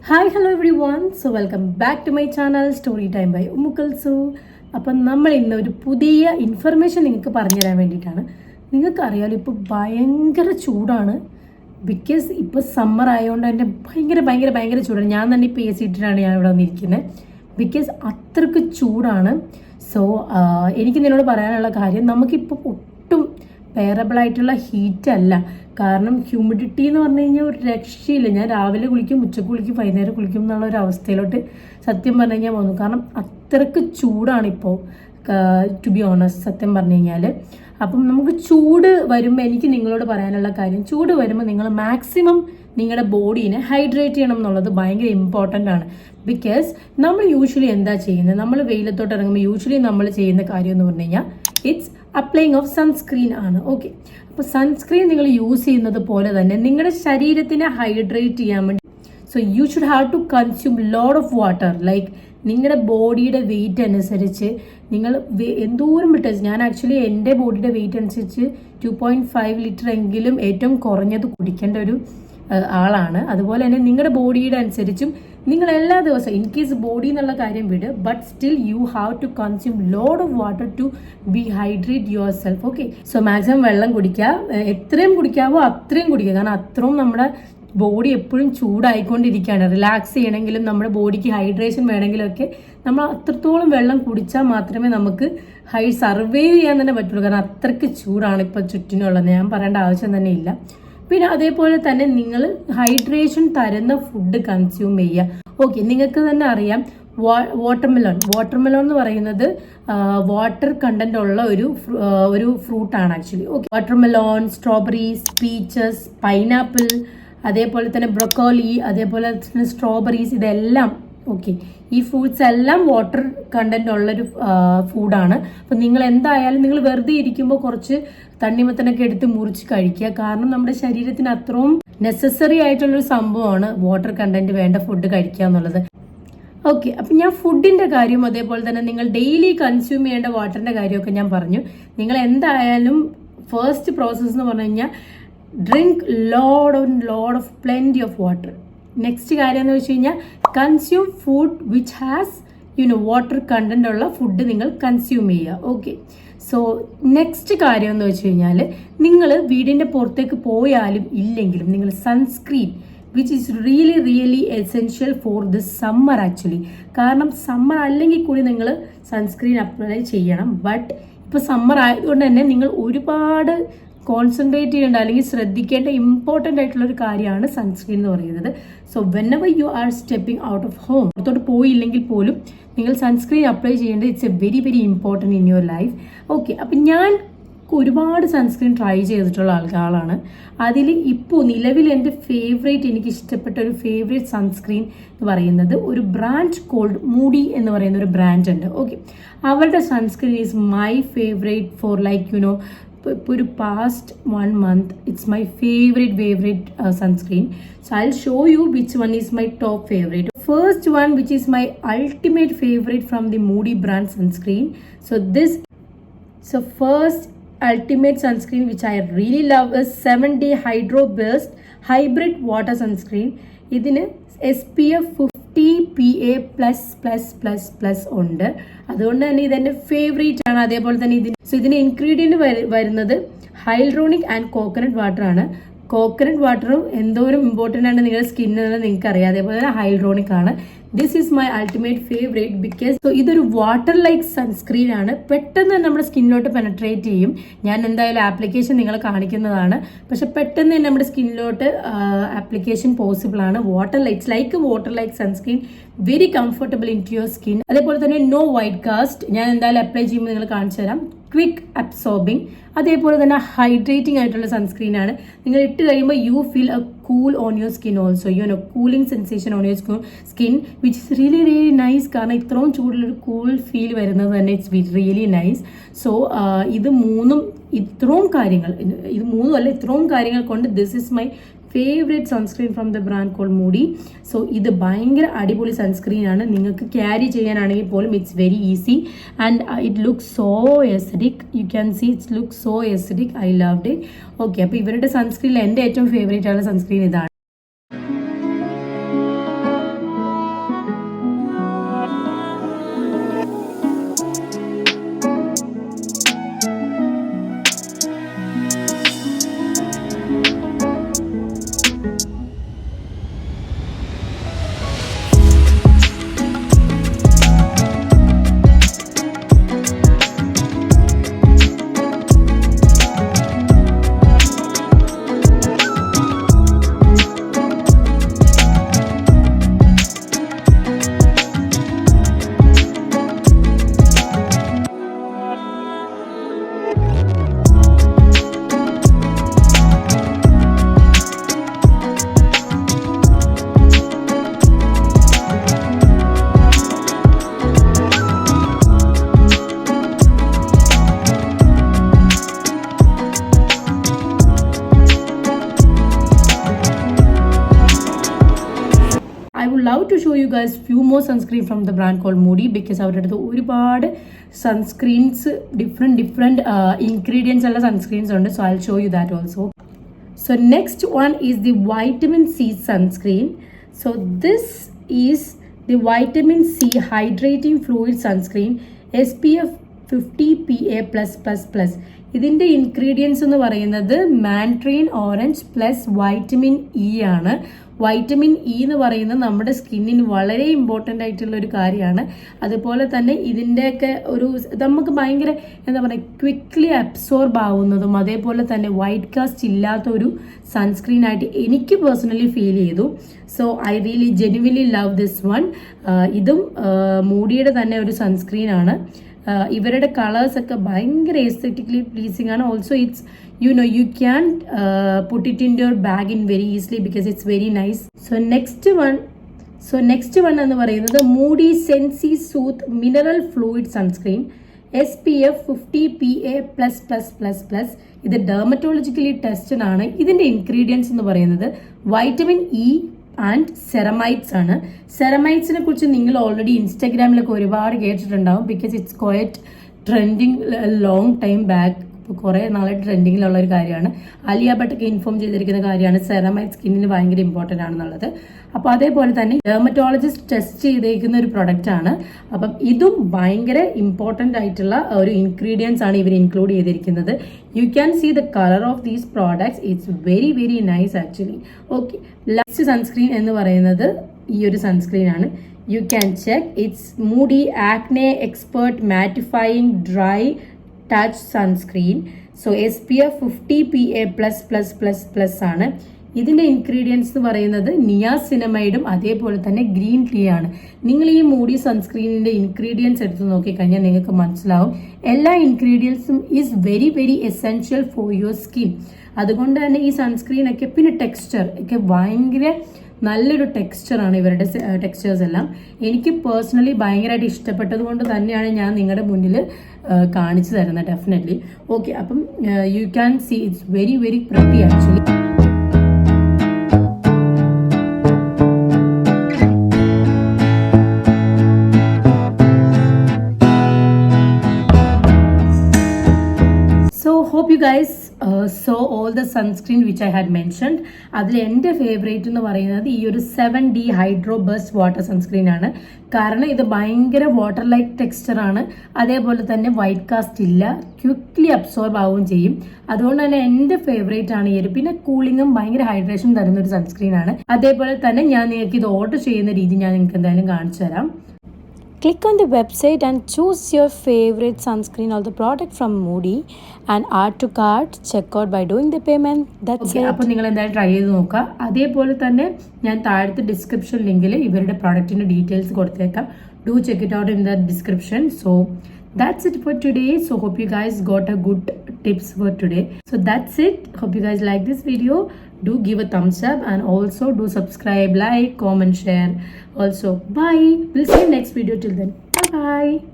Hi hello everyone. So welcome back to my channel story time by Ummukulsu. അപ്പം നമ്മൾ ഇന്ന് ഒരു പുതിയ ഇൻഫർമേഷൻ നിങ്ങൾക്ക് പറഞ്ഞുതരാൻ വേണ്ടിയിട്ടാണ്. നിങ്ങൾക്കറിയാലോ ഇപ്പോൾ ഭയങ്കര ചൂടാണ്. ബിക്കോസ് ഇപ്പോൾ സമ്മർ ആയതുകൊണ്ട് തന്നെ ഭയങ്കര ചൂടാണ്. ഞാൻ തന്നെ ഇപ്പോൾ AC ഇട്ടിട്ടാണ് ഞാൻ ഇവിടെ വന്നിരിക്കുന്നത്. ബിക്കോസ് അത്രയ്ക്ക് ചൂടാണ്. സോ എനിക്ക് നിന്നോട് പറയാനുള്ള കാര്യം, നമുക്കിപ്പോൾ ഒട്ടും ബെയറബിൾ ആയിട്ടുള്ള ഹീറ്റ് അല്ല. കാരണം ഹ്യൂമിഡിറ്റി എന്ന് പറഞ്ഞു കഴിഞ്ഞാൽ ഒരു രക്ഷയില്ല. ഞാൻ രാവിലെ കുളിക്കും, ഉച്ചക്ക് കുളിക്കും, വൈകുന്നേരം കുളിക്കും എന്നുള്ള ഒരു അവസ്ഥയിലോട്ട് സത്യം പറഞ്ഞു കഴിഞ്ഞാൽ വന്നു. കാരണം അത്രയ്ക്ക് ചൂടാണിപ്പോൾ, ടു ബി ഓണസ്റ്റ് സത്യം പറഞ്ഞു കഴിഞ്ഞാൽ. അപ്പം നമുക്ക് ചൂട് വരുമ്പോൾ എനിക്ക് നിങ്ങളോട് പറയാനുള്ള കാര്യം, ചൂട് വരുമ്പോൾ നിങ്ങൾ മാക്സിമം നിങ്ങളുടെ ബോഡീനെ ഹൈഡ്രേറ്റ് ചെയ്യണം എന്നുള്ളത് ഭയങ്കര ഇമ്പോർട്ടൻ്റ് ആണ്. ബിക്കോസ് നമ്മൾ യൂഷ്വലി എന്താ ചെയ്യുന്നത്, നമ്മൾ വെയിലത്തോട്ട് ഇറങ്ങുമ്പോൾ യൂഷ്വലി നമ്മൾ ചെയ്യുന്ന കാര്യം എന്ന് പറഞ്ഞു കഴിഞ്ഞാൽ ഇറ്റ്സ് അപ്ലൈയിങ് ഓഫ് സൺസ്ക്രീൻ ആണ്. ഓക്കെ, അപ്പോൾ സൺസ്ക്രീൻ നിങ്ങൾ യൂസ് ചെയ്യുന്നത് പോലെ തന്നെ നിങ്ങളുടെ ശരീരത്തിനെ ഹൈഡ്രേറ്റ് ചെയ്യാൻ വേണ്ടി so you should have to consume load of water. Like നിങ്ങളുടെ ബോഡിയുടെ വെയിറ്റ് അനുസരിച്ച് നിങ്ങൾ എന്തോരം വിട്ട്, ഞാൻ ആക്ച്വലി എൻ്റെ ബോഡിയുടെ വെയിറ്റ് അനുസരിച്ച് 2.5 ലിറ്റർ എങ്കിലും ഏറ്റവും കുറഞ്ഞത് കുടിക്കേണ്ട ഒരു ആളാണ്. അതുപോലെ തന്നെ നിങ്ങളുടെ ബോഡിയുടെ അനുസരിച്ചും നിങ്ങൾ എല്ലാ ദിവസവും, ഇൻ കേസ് ബോഡി എന്നുള്ള കാര്യം വിട്, but still you have to consume load of water to be hydrate yourself. Okay, so maximum വെള്ളം കുടിക്കുക, എത്രയും കുടിക്കാവോ അത്രയും കുടിക്കുക. കാരണം അത്രയും നമ്മുടെ ബോഡി എപ്പോഴും ചൂടായിക്കൊണ്ടിരിക്കുകയാണ്. റിലാക്സ് ചെയ്യണമെങ്കിലും നമ്മുടെ ബോഡിക്ക് ഹൈഡ്രേഷൻ വേണമെങ്കിലും ഒക്കെ നമ്മൾ അത്രത്തോളം വെള്ളം കുടിച്ചാൽ മാത്രമേ നമുക്ക് സർവൈവ് ചെയ്യാൻ തന്നെ പറ്റുള്ളൂ. കാരണം അത്രയ്ക്ക് ചൂടാണ് ഇപ്പോൾ ചുറ്റിനുള്ളത്, ഞാൻ പറയേണ്ട ആവശ്യം തന്നെ ഇല്ല. പിന്നെ അതേപോലെ തന്നെ നിങ്ങൾ ഹൈഡ്രേഷൻ തരുന്ന ഫുഡ് കൺസ്യൂം ചെയ്യുക. ഓക്കെ, നിങ്ങൾക്ക് തന്നെ അറിയാം വാട്ടർമെലോൺ എന്ന് പറയുന്നത് വാട്ടർ കണ്ടന്റ് ഉള്ള ഒരു ഫ്രൂട്ടാണ് actually. Okay, watermelon, strawberries, peaches, pineapple, അതേപോലെ തന്നെ ബ്രൊക്കോളി, അതേപോലെ തന്നെ സ്ട്രോബെറീസ്, ഇതെല്ലാം ഓക്കെ, ഈ ഫ്രൂട്ട്സ് എല്ലാം വാട്ടർ കണ്ടന്റ് ഉള്ളൊരു ഫുഡാണ്. അപ്പം നിങ്ങൾ എന്തായാലും നിങ്ങൾ വെറുതെ ഇരിക്കുമ്പോൾ കുറച്ച് തണ്ണിമത്തനൊക്കെ എടുത്ത് മുറിച്ച് കഴിക്കുക. കാരണം നമ്മുടെ ശരീരത്തിന് അത്രയും നെസസറി ആയിട്ടുള്ളൊരു സംഭവമാണ് വാട്ടർ കണ്ടന്റ് വേണ്ട ഫുഡ് കഴിക്കുക എന്നുള്ളത്. ഓക്കെ, അപ്പം ഞാൻ ഫുഡിന്റെ കാര്യം അതേപോലെ തന്നെ നിങ്ങൾ ഡെയിലി കൺസ്യൂം ചെയ്യേണ്ട വാട്ടറിന്റെ കാര്യമൊക്കെ ഞാൻ പറഞ്ഞു. നിങ്ങൾ എന്തായാലും ഫസ്റ്റ് പ്രോസസ് എന്ന് പറഞ്ഞു കഴിഞ്ഞാൽ drink load of plenty of water. Next കാര്യം എന്ന് വെച്ച് കഴിഞ്ഞാൽ consume food which has water content ഉള്ള ഫുഡ് നിങ്ങൾ കൺസ്യൂം ചെയ്യുക. ഓക്കെ, സോ നെക്സ്റ്റ് കാര്യം എന്ന് വെച്ച് കഴിഞ്ഞാൽ നിങ്ങൾ വീടിൻ്റെ പുറത്തേക്ക് പോയാലും ഇല്ലെങ്കിലും നിങ്ങൾ sunscreen which is really essential for this summer actually. കാരണം സമ്മർ അല്ലെങ്കിൽ കൂടി നിങ്ങൾ സൺസ്ക്രീൻ അപ്ലൈ ചെയ്യണം. ബട്ട് ഇപ്പോൾ സമ്മർ ആയതുകൊണ്ട് തന്നെ നിങ്ങൾ ഒരുപാട് കോൺസെൻട്രേറ്റ് ചെയ്യേണ്ട അല്ലെങ്കിൽ ശ്രദ്ധിക്കേണ്ട ഇമ്പോർട്ടൻ്റ് ആയിട്ടുള്ള ഒരു കാര്യമാണ് സൺസ്ക്രീൻ എന്ന് പറയുന്നത്. So whenever you are stepping out of home, പുറത്തോട്ട് പോയില്ലെങ്കിൽ പോലും നിങ്ങൾ സൺസ്ക്രീൻ അപ്ലൈ ചെയ്യേണ്ടത് it's A very important in your life. Okay, അപ്പം ഞാൻ ഒരുപാട് സൺസ്ക്രീൻ ട്രൈ ചെയ്തിട്ടുള്ള ആളാണ്. അതിൽ ഇപ്പോൾ നിലവിൽ എൻ്റെ എനിക്ക് ഇഷ്ടപ്പെട്ട ഒരു ഫേവറേറ്റ് സൺസ്ക്രീൻ എന്ന് പറയുന്നത് ഒരു ബ്രാൻഡ് കോൾഡ് മൂഡി എന്ന് പറയുന്ന ഒരു ബ്രാൻഡ് ഉണ്ട്. ഓക്കെ, അവരുടെ sunscreen is my favourite for like ഇപ്പോൾ ഒരു past 1 month it's my favourite sunscreen. So I will show you which one is my top favourite. First one, which is my ultimate favorite from the Moody brand sunscreen. So first ultimate sunscreen which I really love is 7-day Hydro Burst Hybrid Water Sunscreen. ഇതിന് SPF 50 PA++++ ഉണ്ട്. അതുകൊണ്ട് തന്നെ ഇതെന്റെ favourite ആണ്. അതേപോലെ തന്നെ ഇതിന് ingredient വരുന്നത് ഹൈൽറോണിക് ആൻഡ് കോക്കനട്ട് വാട്ടർ ആണ്. കോക്കനട്ട് വാട്ടറും എന്തോരം ഇമ്പോർട്ടൻ്റ് ആണ് നിങ്ങളുടെ സ്കിന്നിന് നിങ്ങൾക്ക് അറിയാം. അതേപോലെ തന്നെ ഹൈൽറോണിക് ആണ്. This is my ultimate favourite because ഇതൊരു വാട്ടർ ലൈക്ക് സൺസ്ക്രീൻ ആണ്. പെട്ടെന്ന് നമ്മുടെ സ്കിന്നിലോട്ട് പെനട്രേറ്റ് ചെയ്യും. ഞാൻ എന്തായാലും ആപ്ലിക്കേഷൻ നിങ്ങളെ കാണിക്കുന്നതാണ്. പക്ഷെ പെട്ടെന്ന് തന്നെ നമ്മുടെ സ്കിന്നിലോട്ട് ആപ്ലിക്കേഷൻ പോസിബിൾ ആണ്. Water like sunscreen, very comfortable in to your skin. അതേപോലെ തന്നെ നോ വൈറ്റ് കാസ്റ്റ്. ഞാൻ എന്തായാലും അപ്ലൈ ചെയ്യുമ്പോൾ നിങ്ങൾ കാണിച്ചു തരാം. ക്വിക്ക് അബ്സോർബിങ്, അതേപോലെ തന്നെ ഹൈഡ്രേറ്റിംഗ് ആയിട്ടുള്ള സൺസ്ക്രീൻ ആണ്. നിങ്ങൾ ഇട്ട് കഴിയുമ്പോൾ you feel A cool on your skin also, cooling sensation on your skin which is really nice. കാരണം ഇത്രയും ചൂടിലൊരു കൂൾ ഫീൽ വരുന്നത് തന്നെ ഇറ്റ്സ് റിയലി നൈസ്. സോ ഇത്രയും കാര്യങ്ങൾ കൊണ്ട് this is my favourite sunscreen from the brand called Moody. So ഇത് ഭയങ്കര അടിപൊളി സൺസ്ക്രീൻ ആണ്. നിങ്ങൾക്ക് ക്യാരി ചെയ്യാനാണെങ്കിൽ പോലും it's very easy and it look so aesthetic. You can see it's look so aesthetic. I loved it. Okay, അപ്പോൾ ഇവരുടെ സൺസ്ക്രീനിൽ എൻ്റെ ഏറ്റവും ഫേവറേറ്റ് ആയിട്ടുള്ള സൺസ്ക്രീൻ ഇതാണ്. I would love to show you guys few more sunscreen from the brand called Moody because അവരുടെ അടുത്ത് ഒരുപാട് sunscreens different ingredients ഉള്ള സൺസ്ക്രീൻസ് ഉണ്ട്. So I will show you that also. So next one is the vitamin C sunscreen. So this is the vitamin C hydrating fluid sunscreen SPF 50 PA+++. ഇതിൻ്റെ ingredients എന്ന് പറയുന്നത് മാൻഡ്രീൻ orange plus vitamin E ആണ്. Vitamin E എന്ന് പറയുന്നത് നമ്മുടെ സ്കിന്നിന് വളരെ important ആയിട്ടുള്ള ഒരു കാര്യമാണ്. അതുപോലെ തന്നെ ഇതിൻ്റെയൊക്കെ ഒരു നമുക്ക് ഭയങ്കര എന്താ പറയുക ക്വിക്ക്ലി അബ്സോർബ് ആവുന്നതും അതേപോലെ തന്നെ വൈറ്റ് കാസ്റ്റ് ഇല്ലാത്ത ഒരു സൺസ്ക്രീൻ ആയിട്ട് എനിക്ക് പേഴ്സണലി ഫീൽ ചെയ്തു. So I really genuinely love this one. ഇതും മൂഡിയുടെ തന്നെ ഒരു സൺസ്ക്രീൻ ആണ്. ഇവരുടെ കളേഴ്സ് ഒക്കെ ഭയങ്കര എസ്തെറ്റിക്കലി പ്ലീസിങ് ആണ്. Also it's you can put it in your bag in very easily because it's very nice. So next one എന്ന് പറയുന്നത് Moody Sensi Sooth Mineral Fluid Sunscreen SPF 50 PA++++. ഇത് dermatologically tested ആണ്. ഇതിന്റെ ingredients എന്ന് പറയുന്നത് vitamin E and സെറമൈറ്റ്സ് ആണ്. സെറമൈറ്റ്സിനെ കുറിച്ച് നിങ്ങൾ ഓൾറെഡി ഇൻസ്റ്റാഗ്രാമിലൊക്കെ ഒരുപാട് കേട്ടിട്ടുണ്ടാവും because it's quiet trending long time back. കുറേ നാളെ ട്രെൻഡിങ്ങിലുള്ള ഒരു കാര്യമാണ്. ആലിയ ഭട്ടൊക്കെ ഇൻഫോം ചെയ്തിരിക്കുന്ന കാര്യമാണ് സെറമൈറ്റ് സ്കിന്നിന് ഭയങ്കര ഇമ്പോർട്ടൻ്റ് ആണെന്നുള്ളത്. അപ്പോൾ അതേപോലെ തന്നെ ഡെർമറ്റോളജിസ്റ്റ് ടെസ്റ്റ് ചെയ്തേക്കുന്ന ഒരു പ്രൊഡക്റ്റ് ആണ്. അപ്പം ഇതും ഭയങ്കര ഇമ്പോർട്ടൻ്റ് ആയിട്ടുള്ള ഒരു ഇൻഗ്രീഡിയൻസ് ആണ് ഇവർ ഇൻക്ലൂഡ് ചെയ്തിരിക്കുന്നത്. You can see the colour of these products. It's very very nice actually. Okay, last sunscreen എന്ന് പറയുന്നത് ഈ ഒരു സൺസ്ക്രീൻ ആണ്. You can check. It's Moody acne expert mattifying dry touch sunscreen. So SPF 50 PA++++ ആണ്. ഇതിൻ്റെ ingredients എന്ന് പറയുന്നത് നിയാസിനമൈഡും അതേപോലെ തന്നെ ഗ്രീൻ ടീ ആണ്. നിങ്ങൾ ഈ മൂഡി സൺസ്ക്രീനിൻ്റെ ഇൻഗ്രീഡിയൻസ് എടുത്ത് നോക്കിക്കഴിഞ്ഞാൽ നിങ്ങൾക്ക് മനസ്സിലാവും എല്ലാ ഇൻഗ്രീഡിയൻസും is very very essential for your skin. അതുകൊണ്ട് തന്നെ ഈ സൺസ്ക്രീനൊക്കെ പിന്നെ ടെക്സ്ചർ ഒക്കെ ഭയങ്കര നല്ലൊരു ടെക്സ്ചറാണ് ഇവരുടെ ടെക്സ്ചേഴ്സ് എല്ലാം. എനിക്ക് പേഴ്സണലി ഭയങ്കരമായിട്ട് ഇഷ്ടപ്പെട്ടത് കൊണ്ട് തന്നെയാണ് ഞാൻ നിങ്ങളുടെ മുന്നിൽ കാണിച്ചു തരുന്നത് ഡെഫിനറ്റ്ലി. ഓക്കെ, അപ്പം you can see it's very very pretty actually. So hope you guys saw all the sunscreen which I had mentioned. അതിൽ എൻ്റെ ഫേവറേറ്റ് എന്ന് പറയുന്നത് ഈ ഒരു 7D hydro bus water sunscreen ആണ്. കാരണം ഇത് ഭയങ്കര വാട്ടർ ലൈക്ക് ടെക്സ്ചർ ആണ്. അതേപോലെ തന്നെ വൈറ്റ് കാസ്റ്റ് ഇല്ല, ക്വിക്ക്ലി അബ്സോർബ് ആവുകയും ചെയ്യും. അതുകൊണ്ട് തന്നെ എൻ്റെ ഫേവറേറ്റ് ആണ് ഈ ഒരു. പിന്നെ കൂളിങ്ങും ഭയങ്കര ഹൈഡ്രേഷൻ തരുന്ന ഒരു സൺസ്ക്രീൻ ആണ്. അതേപോലെ തന്നെ ഞാൻ നിങ്ങൾക്ക് ഇത് ഓർഡർ ചെയ്യുന്ന രീതി ഞാൻ നിങ്ങൾക്ക് എന്തായാലും കാണിച്ചു തരാം. Click on the website and choose your favorite sunscreen or the product from Moody and add to cart. Check out by doing the payment. That's it. അപ്പോൾ നിങ്ങൾ എന്തായാലും ട്രൈ ചെയ്ത് നോക്കുക. അതേപോലെ തന്നെ ഞാൻ താഴത്തെ ഡിസ്ക്രിപ്ഷൻ ലിങ്കിൽ ഇവരുടെ പ്രോഡക്റ്റിൻ്റെ ഡീറ്റെയിൽസ് കൊടുത്തേക്കാം. Do check it out in the description. So that's it for today. So hope you guys got a good tips for today. So that's it. Hope you guys like this video. Do give a thumbs up and also do subscribe, like, comment, share. Also bye. We'll see you next video. Till then, bye bye.